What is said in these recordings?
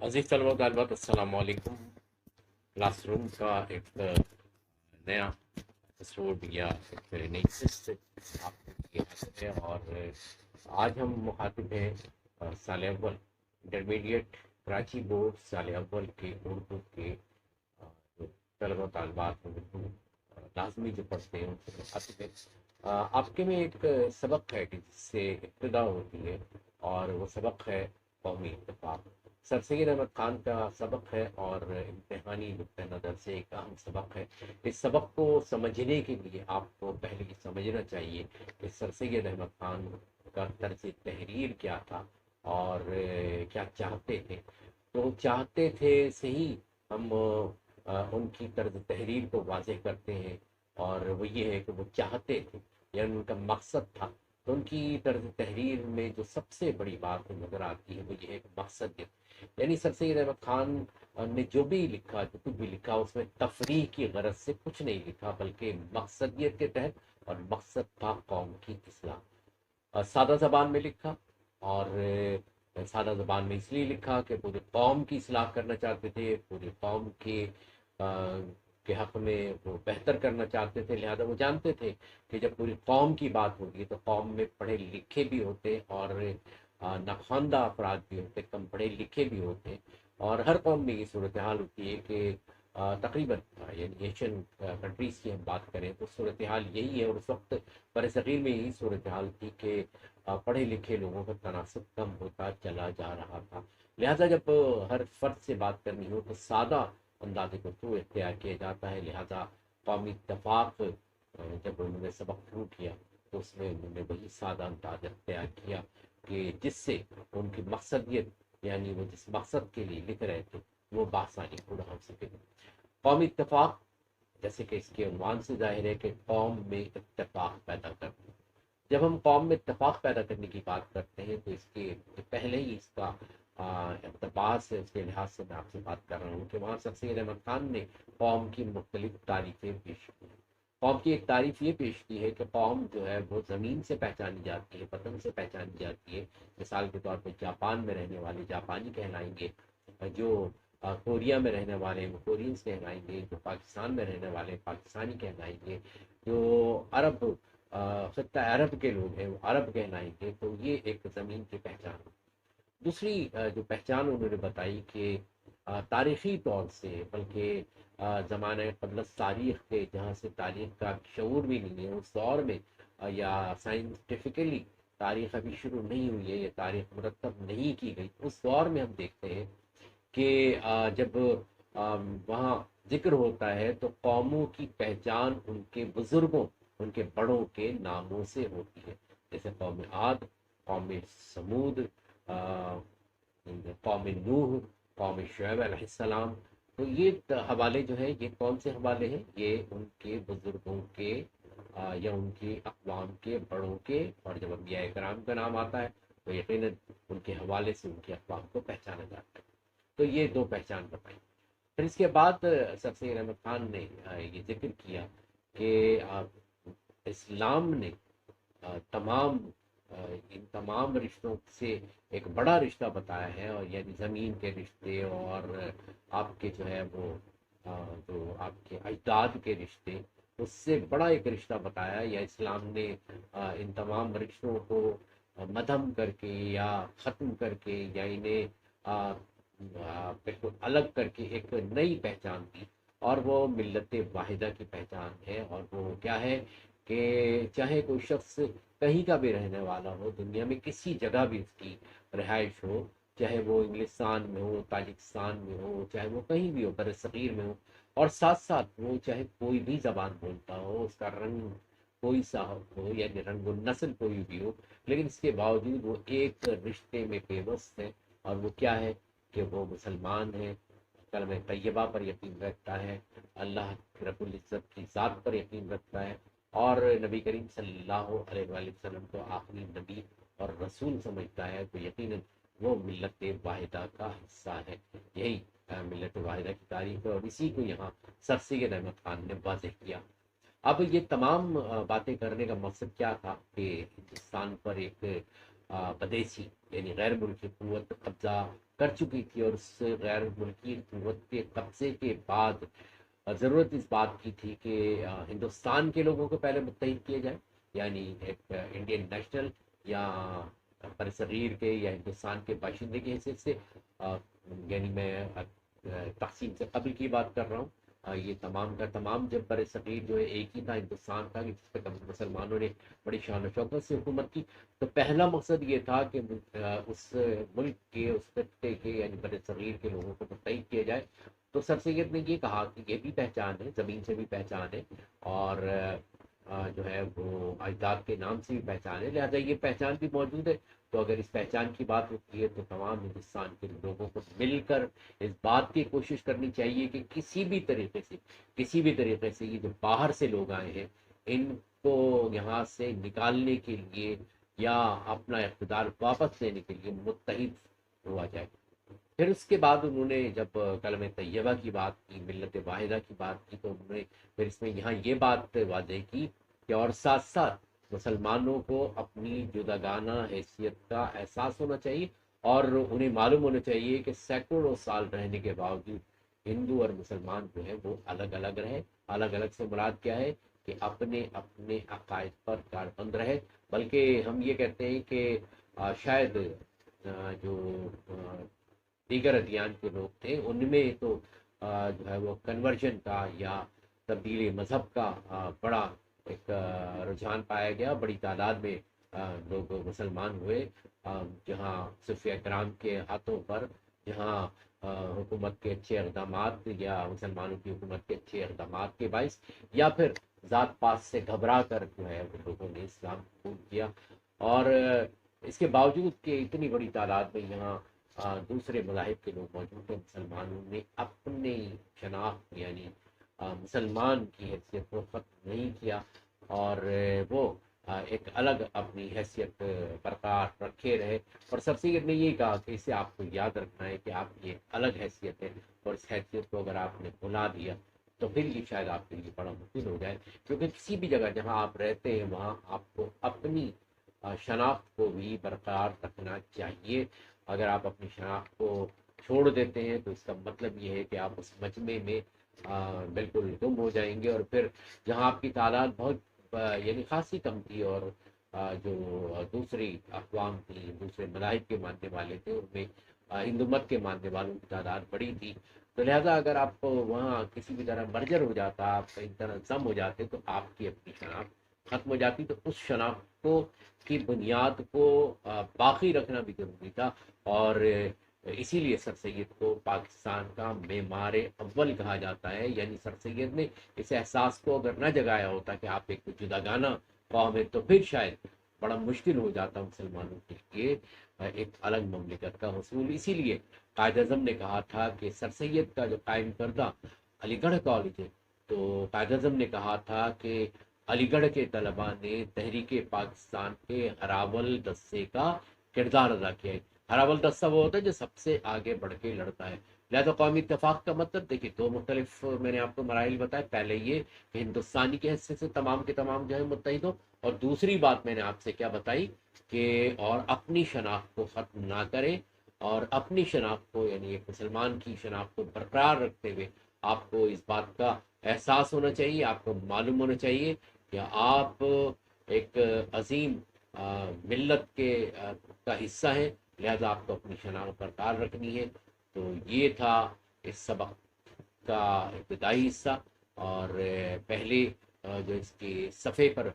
عزیز طلبہ و طالبات، السلام علیکم۔ کلاس روم کا ایک نیا ایپیسوڈ یا ایک نئی قسط آپ کے حاصل ہے، اور آج ہم مخاطب ہیں سال اول انٹرمیڈیٹ کراچی بورڈ سال اول کے اردو کے جو طلبہ و طالبات ہیں، بالکل لازمی جو پڑھتے ہیں ان سے مخاطب ہیں۔ آپ کے میں ایک سبق ہے کہ جس سے ابتدا ہوتی ہے، اور وہ سبق ہے قومی اتفاق۔ سر سید احمد خان کا سبق ہے اور امتحانی نقطۂ نظر سے ایک اہم سبق ہے۔ اس سبق کو سمجھنے کے لیے آپ کو پہلے یہ سمجھنا چاہیے کہ سر سید احمد خان کا طرز تحریر کیا تھا اور کیا چاہتے تھے۔ تو چاہتے تھے صحیح، ہم ان کی طرز تحریر کو واضح کرتے ہیں، اور وہ یہ ہے کہ وہ چاہتے تھے، یعنی ان کا مقصد تھا۔ تو ان کی طرز تحریر میں جو سب سے بڑی بات نظر آتی ہے وہ یہ ہے کہ مقصد، یعنی سر سید احمد خان نے جو بھی لکھا، جو کچھ بھی لکھا، اس میں تفریح کی غرض سے کچھ نہیں لکھا، بلکہ مقصدیت کے تحت، اور مقصد تھا قوم کی اصلاح۔ سادہ زبان میں لکھا، اور سادہ زبان میں اس لیے لکھا کہ پوری قوم کی اصلاح کرنا چاہتے تھے، پوری قوم کے حق میں وہ بہتر کرنا چاہتے تھے۔ لہذا وہ جانتے تھے کہ جب پوری قوم کی بات ہوگی تو قوم میں پڑھے لکھے بھی ہوتے اور ناخواندہ افراد بھی ہوتے، کم پڑھے لکھے بھی ہوتے، اور ہر قوم میں یہ صورتحال ہوتی ہے کہ تقریباً یعنی ایشین کنٹریز کی ہم بات کریں تو صورتحال یہی ہے، اور اس وقت بر صغیر میں یہی صورتحال تھی کہ پڑھے لکھے لوگوں کا تناسب کم ہوتا چلا جا رہا تھا۔ لہذا جب ہر فرد سے بات کرنی ہو تو سادہ انداز گفتگو اختیار کیا جاتا ہے۔ لہذا قومی اتفاق جب انہوں نے سبق شروع کیا تو اس میں انہوں نے وہی سادہ انداز اختیار کیا کہ جس سے ان کی مقصدیت، یعنی وہ جس مقصد کے لیے لکھ رہے تھے، وہ بآسانی پورا ہو سکے۔ قومی اتفاق، جیسے کہ اس کے عنوان سے ظاہر ہے کہ قوم میں اتفاق پیدا کرنا۔ جب ہم قوم میں اتفاق پیدا کرنے کی بات کرتے ہیں تو اس کے پہلے ہی اس کا اقتباس ہے، اس کے لحاظ سے میں آپ سے بات کر رہا ہوں کہ وہاں سر سید احمد خان نے قوم کی مختلف تعریفیں پیش کی۔ قوم کی ایک تعریف یہ پیش کی ہے کہ قوم جو ہے وہ زمین سے پہچانی جاتی ہے، وطن سے پہچانی جاتی ہے۔ مثال کے طور پہ جاپان میں رہنے والے جاپانی کہلائیں گے، جو کوریا میں رہنے والے ہیں وہ کورینز کہلائیں گے، جو پاکستان میں رہنے والے پاکستانی کہلائیں گے، جو عرب خطہ عرب کے لوگ ہیں وہ عرب کہلائیں گے۔ تو یہ ایک زمین کی پہچان۔ دوسری جو پہچان انہوں نے بتائی کہ تاریخی طور سے، بلکہ زمانہ قبل تاریخ کے، جہاں سے تاریخ کا شعور بھی نہیں ہے اس دور میں، یا سائنٹیفکلی تاریخ ابھی شروع نہیں ہوئی ہے، یہ تاریخ مرتب نہیں کی گئی، اس دور میں ہم دیکھتے ہیں کہ جب وہاں ذکر ہوتا ہے تو قوموں کی پہچان ان کے بزرگوں، ان کے بڑوں کے ناموں سے ہوتی ہے، جیسے قوم عاد، قوم سمود، قوم نوح، قوم شعیب علیہ السلام۔ تو یہ حوالے جو ہے یہ کون سے حوالے ہیں؟ یہ ان کے بزرگوں کے یا ان کی اقوام کے بڑوں کے، اور جب انبیاء کرام کا نام آتا ہے تو یقیناً ان کے حوالے سے ان کے اقوام کو پہچانا جاتا ہے۔ تو یہ دو پہچان بتائی۔ پھر اس کے بعد سر سید احمد خان نے یہ ذکر کیا کہ اسلام نے تمام ان تمام رشتوں سے ایک بڑا رشتہ بتایا ہے، اور یعنی زمین کے رشتے، اور آپ کے جو ہے وہ جو آپ کے اجداد کے رشتے، اس سے بڑا ایک رشتہ بتایا، یا اسلام نے ان تمام رشتوں کو مدھم کر کے یا ختم کر کے یا انہیں بالکل الگ کر کے ایک نئی پہچان دی، اور وہ ملت واحدہ کی پہچان ہے۔ اور وہ کیا ہے کہ چاہے کوئی شخص کہیں کا بھی رہنے والا ہو، دنیا میں کسی جگہ بھی اس کی رہائش ہو، چاہے وہ انگلستان میں ہو، تاجکستان میں ہو، چاہے وہ کہیں بھی ہو، بر صغیر میں ہو، اور ساتھ ساتھ وہ چاہے کوئی بھی زبان بولتا ہو، اس کا رنگ کوئی سا ہو، یعنی رنگ و نسل کوئی بھی ہو، لیکن اس کے باوجود وہ ایک رشتے میں پیوست ہے، اور وہ کیا ہے کہ وہ مسلمان ہے، کلمہ طیبہ پر یقین رکھتا ہے، اللہ رب العزت کی ذات پر یقین رکھتا ہے، اور نبی کریم صلی اللہ علیہ وآلہ وسلم کو آخری نبی اور رسول سمجھتا ہے، تو یقیناً وہ ملت واحدہ کا حصہ ہے۔ یہی ملت واحدہ کی تاریخ ہے، اور اسی کو یہاں سر سید احمد خان نے واضح کیا۔ اب یہ تمام باتیں کرنے کا مقصد کیا تھا کہ ہندوستان پر ایک بدیسی یعنی غیر ملکی قوت قبضہ کر چکی تھی، اور اس غیر ملکی قوت کے قبضے کے بعد ضرورت اس بات کی تھی کہ ہندوستان کے لوگوں کو پہلے متحد کیا جائے، یعنی ایک انڈین نیشنل یا برصغیر کے یا ہندوستان کے باشندے کی حیثیت سے، یعنی میں تقسیم سے قبل کی بات کر رہا ہوں، یہ تمام کا تمام جب برصغیر جو ہے ایک ہی تھا، ہندوستان تھا، جس پہ مسلمانوں نے بڑی شان و شوکت سے حکومت کی، تو پہلا مقصد یہ تھا کہ اس ملک کے، اس خطے کے یعنی برصغیر کے لوگوں کو متحد کیا جائے۔ تو سر سید نے یہ کہا کہ یہ بھی پہچان ہے، زمین سے بھی پہچان ہے، اور جو ہے وہ اجداد کے نام سے بھی پہچان ہے، لہٰذا یہ پہچان بھی موجود ہے۔ تو اگر اس پہچان کی بات ہوتی ہے تو تمام ہندوستان کے لوگوں کو مل کر اس بات کی کوشش کرنی چاہیے کہ کسی بھی طریقے سے یہ جو باہر سے لوگ آئے ہیں، ان کو یہاں سے نکالنے کے لیے یا اپنا اقتدار واپس لینے کے لیے متحد ہوا جائے۔ پھر اس کے بعد انہوں نے جب کلمہ طیبہ کی بات کی، ملت واحدہ کی بات کی، تو انہوں نے پھر اس میں یہاں یہ بات واضح کی کہ اور ساتھ ساتھ مسلمانوں کو اپنی جداگانہ حیثیت کا احساس ہونا چاہیے، اور انہیں معلوم ہونا چاہیے کہ سینکڑوں سال رہنے کے باوجود ہندو اور مسلمان جو ہے وہ الگ الگ رہے۔ الگ الگ سے مراد کیا ہے کہ اپنے اپنے عقائد پر کاربند رہے، بلکہ ہم یہ کہتے ہیں کہ شاید جو دیگر ادیان کے لوگ تھے ان میں تو جو ہے وہ کنورژن کا یا تبدیلی مذہب کا بڑا ایک رجحان پایا گیا، بڑی تعداد میں لوگ مسلمان ہوئے، جہاں صوفیہ کرام کے ہاتھوں پر، جہاں حکومت کے اچھے اقدامات یا مسلمانوں کی حکومت کے اچھے اقدامات کے باعث، یا پھر ذات پات سے گھبرا کر جو ہے وہ لوگوں نے اسلام قبول کیا۔ اور اس کے باوجود کہ اتنی بڑی تعداد میں یہاں دوسرے مذاہب کے لوگ موجود ہیں، مسلمانوں نے اپنی شناخت یعنی مسلمان کی حیثیت کو ختم نہیں کیا، اور وہ ایک الگ اپنی حیثیت برقرار رکھے رہے۔ اور سب سے نے یہ کہا کہ اسے آپ کو یاد رکھنا ہے کہ آپ کی ایک الگ حیثیت ہے، اور اس حیثیت کو اگر آپ نے بھلا دیا تو پھر یہ شاید آپ کے لیے بڑا مشکل ہو جائے، کیونکہ کسی بھی جگہ جہاں آپ رہتے ہیں وہاں آپ کو اپنی شناخت کو بھی برقرار رکھنا چاہیے۔ اگر آپ اپنی شناخت کو چھوڑ دیتے ہیں تو اس کا مطلب یہ ہے کہ آپ اس مجمع میں بالکل گم ہو جائیں گے، اور پھر جہاں آپ کی تعداد بہت یعنی خاصی کم تھی، اور جو دوسری اقوام تھی، دوسرے مذاہب کے ماننے والے تھے، ان میں ہندو مت کے ماننے والوں کی تعداد بڑی تھی، تو لہٰذا اگر آپ وہاں کسی بھی طرح مرجر ہو جاتا، آپ اس طرح ضم ہو جاتے، تو آپ کی اپنی شناخت ختم ہو جاتی۔ تو اس شناخت کو کی بنیاد کو باقی رکھنا بھی ضروری تھا، اور اسی لیے سر سید کو پاکستان کا معمار اول کہا جاتا ہے، یعنی سر سید نے اس احساس کو اگر نہ جگایا ہوتا کہ آپ ایک جداگانہ قوم ہے، تو پھر شاید بڑا مشکل ہو جاتا مسلمانوں کے لیے ایک الگ مملکت کا حصول۔ اسی لیے قائد اعظم نے کہا تھا کہ سر سید کا جو قائم کردہ علی گڑھ کالج ہے، تو قائد اعظم نے کہا تھا کہ علی گڑھ کے طلباء نے تحریک پاکستان کے ہراول دستے کا کردار ادا کیا ہے۔ ہراول دستہ وہ ہوتا ہے جو سب سے آگے بڑھ کے لڑتا ہے، لہذا قومی اتفاق کا مطلب دیکھیے دو مختلف میں نے آپ کو مراحل بتائے، پہلے یہ کہ ہندوستانی کے حیثیت سے تمام کے تمام جو ہے متحد ہو، اور دوسری بات میں نے آپ سے کیا بتائی کہ اور اپنی شناخت کو ختم نہ کریں، اور اپنی شناخت کو یعنی ایک مسلمان کی شناخت کو برقرار رکھتے ہوئے آپ کو اس بات کا احساس ہونا چاہیے، آپ کو معلوم ہونا چاہیے کہ آپ ایک عظیم ملت کے کا حصہ ہیں، لہذا آپ کو اپنی شناخت برقرار رکھنی ہے۔ تو یہ تھا اس سبق کا ابتدائی حصہ، اور پہلے جو اس کے صفحے پر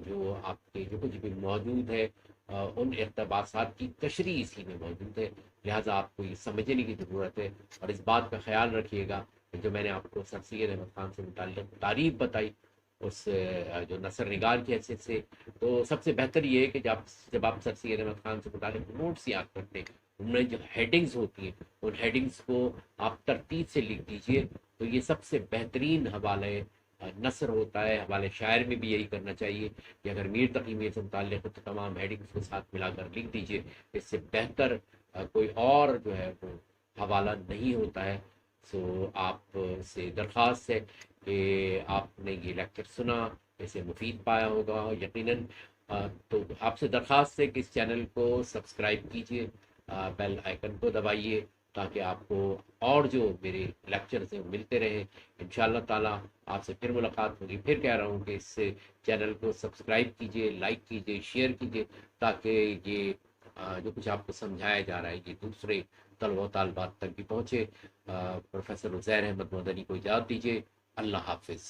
جو آپ کے جو کچھ بھی موجود ہے ان اقتباسات کی تشریح اسی میں موجود ہے، لہٰذا آپ کو یہ سمجھنے کی ضرورت ہے، اور اس بات کا خیال رکھیے گا کہ جو میں نے آپ کو سر سید احمد خان سے متعلق تعریف بتائی اس جو نثر نگار کی حیثیت سے، تو سب سے بہتر یہ ہے کہ جب آپ سر سید احمد خان سے متعلق نوٹس یاد کرتے ہیں، ان میں جو ہیڈنگز ہوتی ہیں ان ہیڈنگز کو آپ ترتیب سے لکھ دیجئے، تو یہ سب سے بہترین حوالہ نثر ہوتا ہے۔ حوالے شاعر میں بھی یہی کرنا چاہیے کہ اگر میر تقی میر سے متعلق ہے تو تمام ہیڈنگز کو ساتھ ملا کر لکھ دیجئے، اس سے بہتر کوئی اور جو ہے وہ حوالہ نہیں ہوتا ہے۔ سو آپ سے درخواست ہے کہ آپ نے یہ لیکچر سنا، اسے مفید پایا ہوگا یقیناً، تو آپ سے درخواست ہے کہ اس چینل کو سبسکرائب کیجئے، بیل آئیکن کو دبائیے تاکہ آپ کو اور جو میرے لیکچرز ہیں ملتے رہیں. انشاءاللہ تعالیٰ آپ سے پھر ملاقات ہوگی. پھر کہہ رہا ہوں کہ اس چینل کو سبسکرائب کیجئے، لائک کیجئے، شیئر کیجئے تاکہ یہ جو کچھ آپ کو سمجھایا جا رہا ہے یہ دوسرے طلبہ و طالبات تک بھی پہنچے. پروفیسر عزیر احمد مدنی کو اجازت دیجیے. اللہ حافظ.